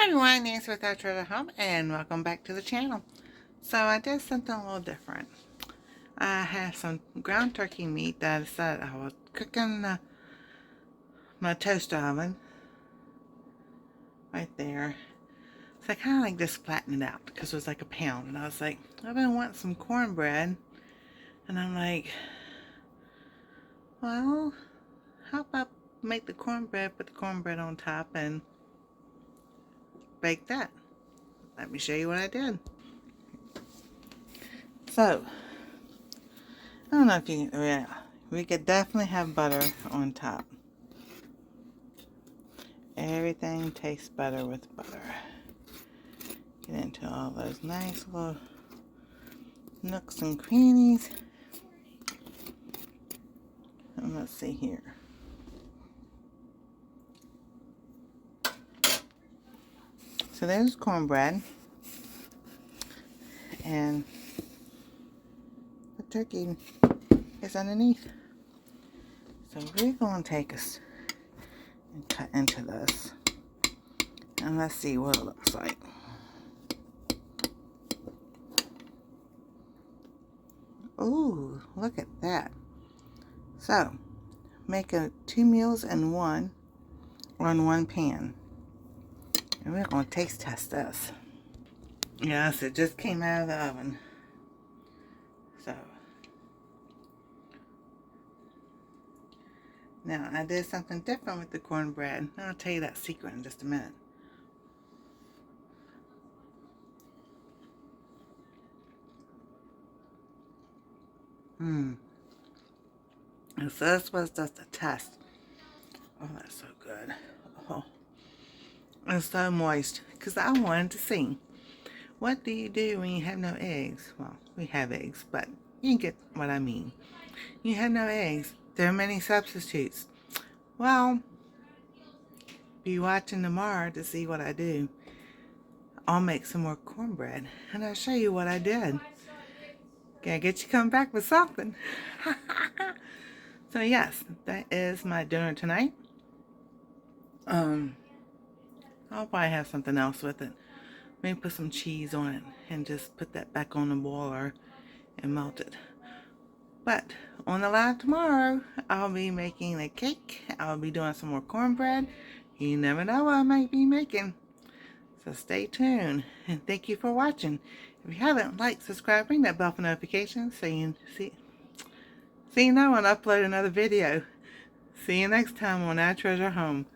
Hi everyone, Nancy with Our Treasure Home, and welcome back to the channel. So I did something a little different. I have some ground turkey meat that I decided I was cooking my toaster oven right there. So I kind of like just flattened it out because it was like a pound, and I was like, I've been wanting some cornbread, and I'm like, well, how about make the cornbread, put the cornbread on top, and bake that. Let me show you what I did. So I don't know if you can, yeah, we could definitely have butter on top. Everything tastes better with butter. Get into all those nice little nooks and crannies. And let's see here. So there's cornbread. And the turkey is underneath. So we're going to take us and cut into this. And let's see what it looks like. Ooh, look at that. So, make 2 meals in one, or in one pan. And we're going to taste test this. Yes, it just came out of the oven. So, now I did something different with the cornbread. I'll tell you that secret in just a minute. And so this was just a test. Oh, that's so good. Oh, it's so moist. Because I wanted to see, what do you do when you have no eggs? Well, we have eggs, but you get what I mean. You have no eggs. There are many substitutes. Well, be watching tomorrow to see what I do. I'll make some more cornbread, and I'll show you what I did. Gotta get you come back with something. So yes, that is my dinner tonight. I'll probably have something else with it. Maybe put some cheese on it and just put that back on the boiler and melt it. But on the live tomorrow, I'll be making a cake. I'll be doing some more cornbread. You never know what I might be making. So stay tuned, and thank you for watching. If you haven't, like, subscribe, ring that bell for notifications so you know when I upload another video. See you next time on Our Treasure Home.